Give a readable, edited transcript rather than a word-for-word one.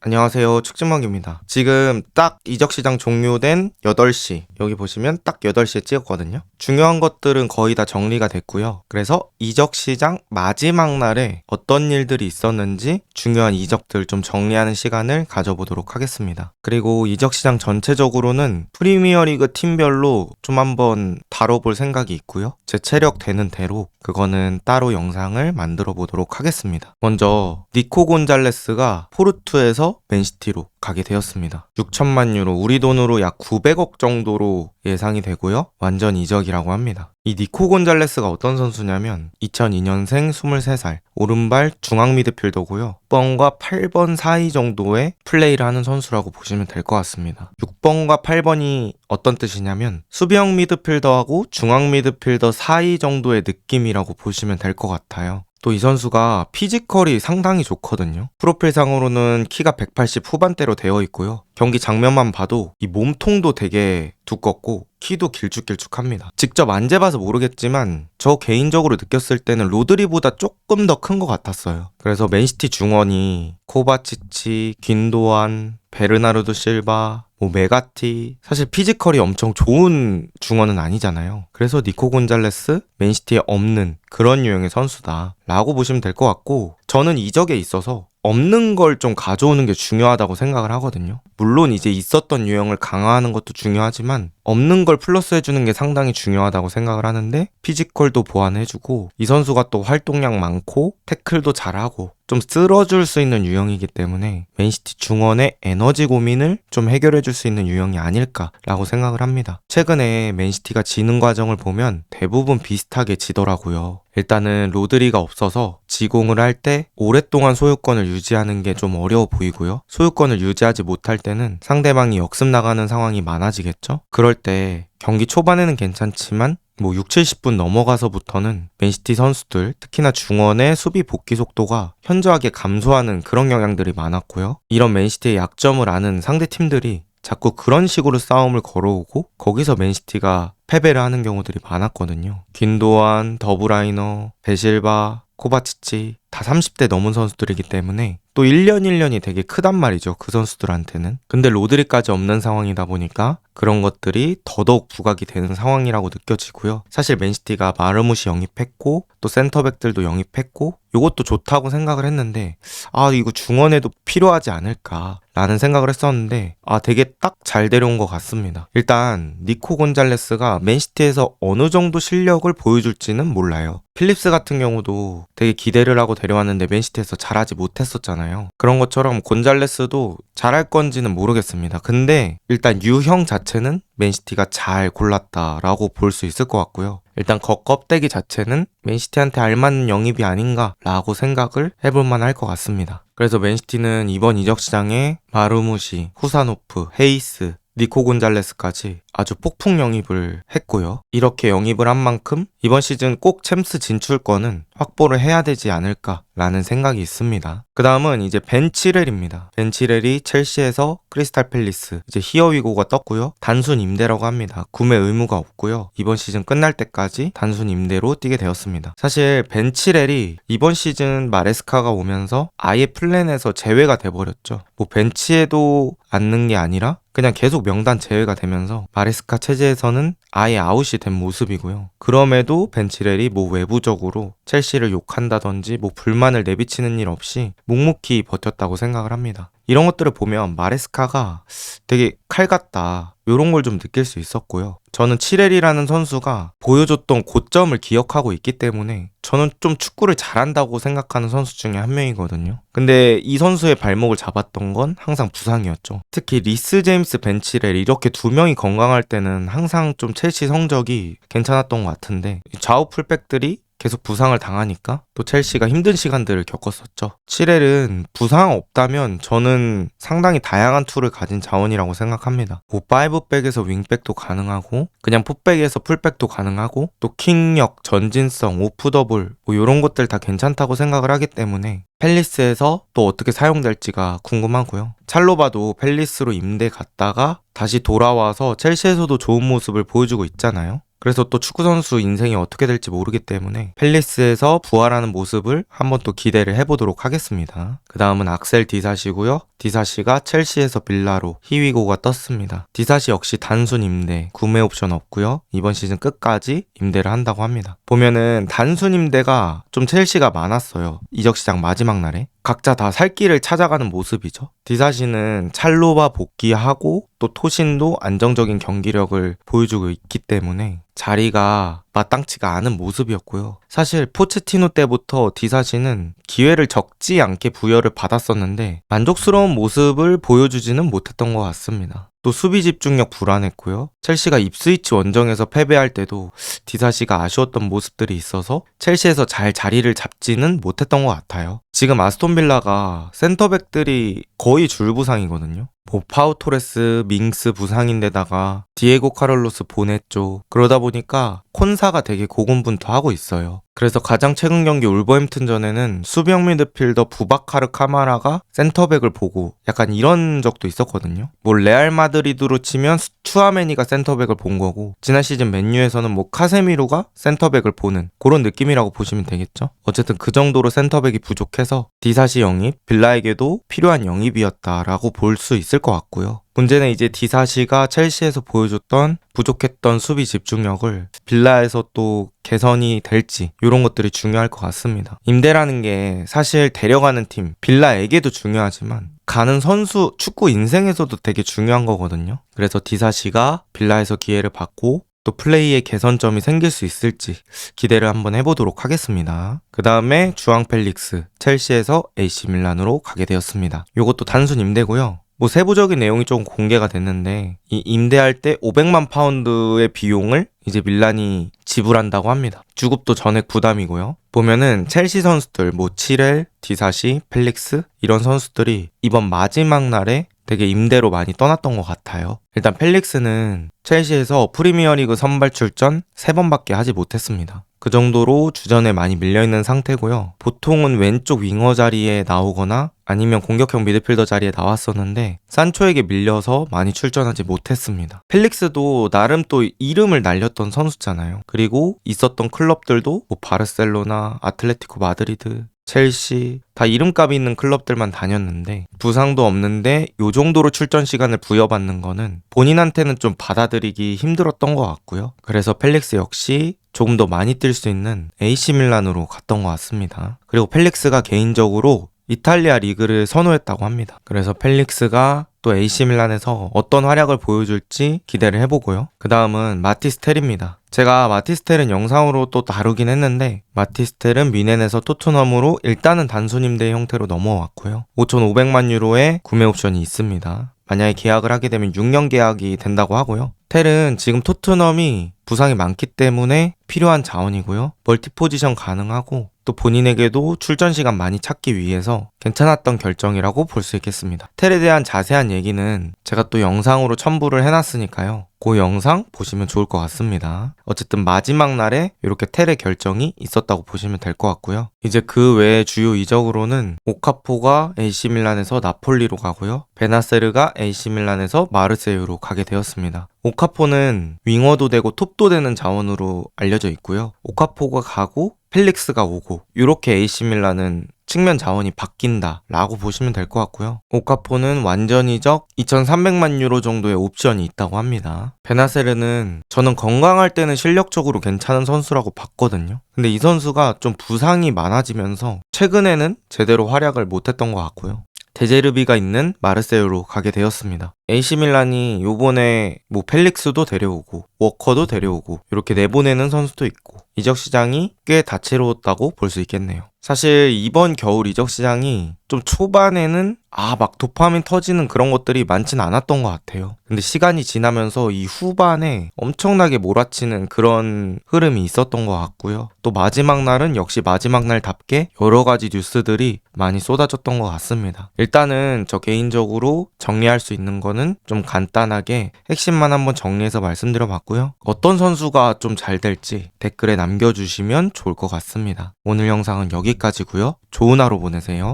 안녕하세요. 축진먹입니다. 지금 딱 이적시장 종료된 8시, 여기 보시면 딱 8시에 찍었거든요. 중요한 것들은 거의 다 정리가 됐고요. 그래서 이적시장 마지막 날에 어떤 일들이 있었는지 중요한 이적들 좀 정리하는 시간을 가져보도록 하겠습니다. 그리고 이적시장 전체적으로는 프리미어리그 팀별로 좀 한번 다뤄볼 생각이 있고요. 제 체력 되는 대로 그거는 따로 영상을 만들어 보도록 하겠습니다. 먼저 니코 곤잘레스가 포르투에서 맨시티로 가게 되었습니다. 6천만 유로, 우리 돈으로 약 900억 정도로 예상이 되고요. 완전 이적이라고 합니다. 이 니코 곤잘레스가 어떤 선수냐면 2002년생 23살, 오른발 중앙 미드필더고요. 6번과 8번 사이 정도의 플레이를 하는 선수라고 보시면 될 것 같습니다. 6번과 8번이 어떤 뜻이냐면 수비형 미드필더하고 중앙 미드필더 사이 정도의 느낌이라고 보시면 될 것 같아요. 또 이 선수가 피지컬이 상당히 좋거든요. 프로필상으로는 키가 180 후반대로 되어 있고요. 경기 장면만 봐도 이 몸통도 되게 두껍고 키도 길쭉길쭉합니다. 직접 안 재봐서 모르겠지만 저 개인적으로 느꼈을 때는 로드리보다 조금 더 큰 것 같았어요. 그래서 맨시티 중원이 코바치치, 귄도안, 베르나르도 실바, 메가티, 사실 피지컬이 엄청 좋은 중원은 아니잖아요. 그래서 니코 곤잘레스, 맨시티에 없는 그런 유형의 선수다 라고 보시면 될 것 같고, 저는 이적에 있어서 없는 걸 좀 가져오는 게 중요하다고 생각을 하거든요. 물론 이제 있었던 유형을 강화하는 것도 중요하지만 없는 걸 플러스 해주는 게 상당히 중요하다고 생각을 하는데, 피지컬도 보완해주고 이 선수가 또 활동량 많고 태클도 잘하고 좀 쓸어줄 수 있는 유형이기 때문에 맨시티 중원의 에너지 고민을 좀 해결해줄 수 있는 유형이 아닐까라고 생각을 합니다. 최근에 맨시티가 지는 과정을 보면 대부분 비슷하게 지더라고요. 일단은 로드리가 없어서 지공을 할 때 오랫동안 소유권을 유지하는 게 좀 어려워 보이고요. 소유권을 유지하지 못할 때는 상대방이 역습 나가는 상황이 많아지겠죠? 그럴 때 경기 초반에는 괜찮지만 6, 70분 넘어가서부터는 맨시티 선수들, 특히나 중원의 수비 복귀 속도가 현저하게 감소하는 그런 영향들이 많았고요. 이런 맨시티의 약점을 아는 상대팀들이 자꾸 그런 식으로 싸움을 걸어오고 거기서 맨시티가 패배를 하는 경우들이 많았거든요. 귄도안, 더브라이너, 베실바, 코바치치 다 30대 넘은 선수들이기 때문에 또 1년 1년이 되게 크단 말이죠. 그 선수들한테는. 근데 로드리까지 없는 상황이다 보니까 그런 것들이 더더욱 부각이 되는 상황이라고 느껴지고요. 사실 맨시티가 마르무시 영입했고 또 센터백들도 영입했고 이것도 좋다고 생각을 했는데 이거 중원에도 필요하지 않을까 라는 생각을 했었는데 되게 딱 잘 데려온 것 같습니다. 일단 니코 곤잘레스가 맨시티에서 어느 정도 실력을 보여줄지는 몰라요. 필립스 같은 경우도 되게 기대를 하고 데려왔는데 맨시티에서 잘하지 못했었잖아요. 그런 것처럼 곤잘레스도 잘할 건지는 모르겠습니다. 근데 일단 유형 자체는 맨시티가 잘 골랐다라고 볼 수 있을 것 같고요. 일단 겉껍데기 자체는 맨시티한테 알맞는 영입이 아닌가라고 생각을 해볼만 할 것 같습니다. 그래서 맨시티는 이번 이적 시장에 마르무시, 후사노프, 헤이스, 니코 곤잘레스까지 아주 폭풍 영입을 했고요. 이렇게 영입을 한 만큼 이번 시즌 꼭 챔스 진출권은 확보를 해야 되지 않을까라는 생각이 있습니다. 그 다음은 이제 벤 치렐입니다. 벤 치렐이 첼시에서 크리스탈 팰리스 이제 히어위고가 떴고요. 단순 임대라고 합니다. 구매 의무가 없고요. 이번 시즌 끝날 때까지 단순 임대로 뛰게 되었습니다. 사실 벤 치렐이 이번 시즌 마레스카가 오면서 아예 플랜에서 제외가 돼버렸죠. 벤치에도 앉는 게 아니라 그냥 계속 명단 제외가 되면서 마레스카 체제에서는 아예 아웃이 된 모습이고요. 그럼에도 벤 치렐이 외부적으로 첼시를 욕한다든지 불만을 내비치는 일 없이 묵묵히 버텼다고 생각을 합니다. 이런 것들을 보면 마레스카가 되게 칼 같다 이런 걸 좀 느낄 수 있었고요. 저는 치렐이라는 선수가 보여줬던 고점을 기억하고 있기 때문에 저는 좀 축구를 잘한다고 생각하는 선수 중에 한 명이거든요. 근데 이 선수의 발목을 잡았던 건 항상 부상이었죠. 특히 리스 제임스, 벤 치렐 이렇게 두 명이 건강할 때는 항상 좀 첼시 성적이 괜찮았던 것 같은데 좌우 풀백들이 계속 부상을 당하니까 또 첼시가 힘든 시간들을 겪었었죠. 치렐은 부상 없다면 저는 상당히 다양한 툴을 가진 자원이라고 생각합니다. 5백에서 윙백도 가능하고 그냥 포백에서 풀백도 가능하고 또 킥력, 전진성, 오프더볼 이런 것들 다 괜찮다고 생각을 하기 때문에 팰리스에서 또 어떻게 사용될지가 궁금하고요. 찰로바도 팰리스로 임대 갔다가 다시 돌아와서 첼시에서도 좋은 모습을 보여주고 있잖아요. 그래서 또 축구선수 인생이 어떻게 될지 모르기 때문에 팰리스에서 부활하는 모습을 한번 또 기대를 해보도록 하겠습니다. 그 다음은 악셀 디사시고요. 디사시가 첼시에서 빌라로 희위고가 떴습니다. 디사시 역시 단순 임대, 구매 옵션 없고요. 이번 시즌 끝까지 임대를 한다고 합니다. 보면은 단순 임대가 좀 첼시가 많았어요. 이적 시장 마지막 날에. 각자 다 살 길을 찾아가는 모습이죠. 디사시는 찰로바 복귀하고 또 토신도 안정적인 경기력을 보여주고 있기 때문에 자리가 마땅치가 않은 모습이었고요. 사실 포체티노 때부터 디사시는 기회를 적지 않게 부여를 받았었는데 만족스러운 모습을 보여주지는 못했던 것 같습니다. 또 수비 집중력 불안했고요. 첼시가 입스위치 원정에서 패배할 때도 디사시가 아쉬웠던 모습들이 있어서 첼시에서 잘 자리를 잡지는 못했던 것 같아요. 지금 아스톤빌라가 센터백들이 거의 줄부상이거든요. 뭐 파우 토레스, 밍스 부상인데다가 디에고 카를로스 보냈죠. 그러다 보니까 콘사가 되게 고군분투하고 있어요. 그래서 가장 최근 경기 울버햄튼전에는 수비형 미드필더 부바카르 카마라가 센터백을 보고 약간 이런 적도 있었거든요. 뭐 레알 마드리드로 치면 추아메니가 센터백을 본 거고 지난 시즌 맨유에서는 뭐 카세미루가 센터백을 보는 그런 느낌이라고 보시면 되겠죠. 어쨌든 그 정도로 센터백이 부족해서 디사시 영입, 빌라에게도 필요한 영입이었다라고 볼 수 있을 것 같고요. 문제는 이제 디사시가 첼시에서 보여줬던 부족했던 수비 집중력을 빌라에서 또 개선이 될지 이런 것들이 중요할 것 같습니다. 임대라는 게 사실 데려가는 팀, 빌라에게도 중요하지만 가는 선수 축구 인생에서도 되게 중요한 거거든요. 그래서 디사시가 빌라에서 기회를 받고 또 플레이에 개선점이 생길 수 있을지 기대를 한번 해보도록 하겠습니다. 그 다음에 주앙 펠릭스, 첼시에서 AC 밀란으로 가게 되었습니다. 이것도 단순 임대고요. 뭐 세부적인 내용이 좀 공개가 됐는데 이 임대할 때 500만 파운드의 비용을 이제 밀란이 지불한다고 합니다. 주급도 전액 부담이고요. 보면은 첼시 선수들 뭐 치렐, 디사시, 펠릭스 이런 선수들이 이번 마지막 날에 되게 임대로 많이 떠났던 것 같아요. 일단 펠릭스는 첼시에서 프리미어리그 선발 출전 3번밖에 하지 못했습니다. 그 정도로 주전에 많이 밀려있는 상태고요. 보통은 왼쪽 윙어 자리에 나오거나 아니면 공격형 미드필더 자리에 나왔었는데 산초에게 밀려서 많이 출전하지 못했습니다. 펠릭스도 나름 또 이름을 날렸던 선수잖아요. 그리고 있었던 클럽들도 뭐 바르셀로나, 아틀레티코 마드리드, 첼시 다 이름값 있는 클럽들만 다녔는데 부상도 없는데 요 정도로 출전 시간을 부여받는 거는 본인한테는 좀 받아들이기 힘들었던 것 같고요. 그래서 펠릭스 역시 조금 더 많이 뛸 수 있는 AC 밀란으로 갔던 것 같습니다. 그리고 펠릭스가 개인적으로 이탈리아 리그를 선호했다고 합니다. 그래서 펠릭스가 또 AC 밀란에서 어떤 활약을 보여줄지 기대를 해보고요. 그 다음은 마티스텔입니다. 제가 마티스텔은 영상으로 또 다루긴 했는데 마티스텔은 미넨에서 토트넘으로 일단은 단순 임대 형태로 넘어왔고요. 5,500만 유로의 구매 옵션이 있습니다. 만약에 계약을 하게 되면 6년 계약이 된다고 하고요. 텔은 지금 토트넘이 부상이 많기 때문에 필요한 자원이고요. 멀티 포지션 가능하고 또 본인에게도 출전 시간 많이 찾기 위해서 괜찮았던 결정이라고 볼 수 있겠습니다. 텔에 대한 자세한 얘기는 제가 또 영상으로 첨부를 해놨으니까요. 그 영상 보시면 좋을 것 같습니다. 어쨌든 마지막 날에 이렇게 텔의 결정이 있었다고 보시면 될 것 같고요. 이제 그 외에 주요 이적으로는 오카포가 AC 밀란에서 나폴리로 가고요. 베나세르가 AC 밀란에서 마르세유로 가게 되었습니다. 오카포는 윙어도 되고 톱도 되는 자원으로 알려져 있고요. 오카포가 가고 펠릭스가 오고 이렇게 AC 밀란은 측면 자원이 바뀐다 라고 보시면 될 것 같고요. 오카포는 완전 이적 2,300만 유로 정도의 옵션이 있다고 합니다. 베나세르는 저는 건강할 때는 실력적으로 괜찮은 선수라고 봤거든요. 근데 이 선수가 좀 부상이 많아지면서 최근에는 제대로 활약을 못했던 것 같고요. 데제르비가 있는 마르세유로 가게 되었습니다. AC 밀란이 요번에 뭐 펠릭스도 데려오고 워커도 데려오고 이렇게 내보내는 선수도 있고 이적 시장이 꽤 다채로웠다고 볼 수 있겠네요. 사실 이번 겨울 이적 시장이 좀 초반에는 막 도파민 터지는 그런 것들이 많진 않았던 것 같아요. 근데 시간이 지나면서 이 후반에 엄청나게 몰아치는 그런 흐름이 있었던 것 같고요. 또 마지막 날은 역시 마지막 날답게 여러 가지 뉴스들이 많이 쏟아졌던 것 같습니다. 일단은 저 개인적으로 정리할 수 있는 거는 좀 간단하게 핵심만 한번 정리해서 말씀드려 봤고요. 어떤 선수가 좀 잘 될지 댓글에 남겨주시면 좋을 것 같습니다. 오늘 영상은 여기까지고요. 좋은 하루 보내세요.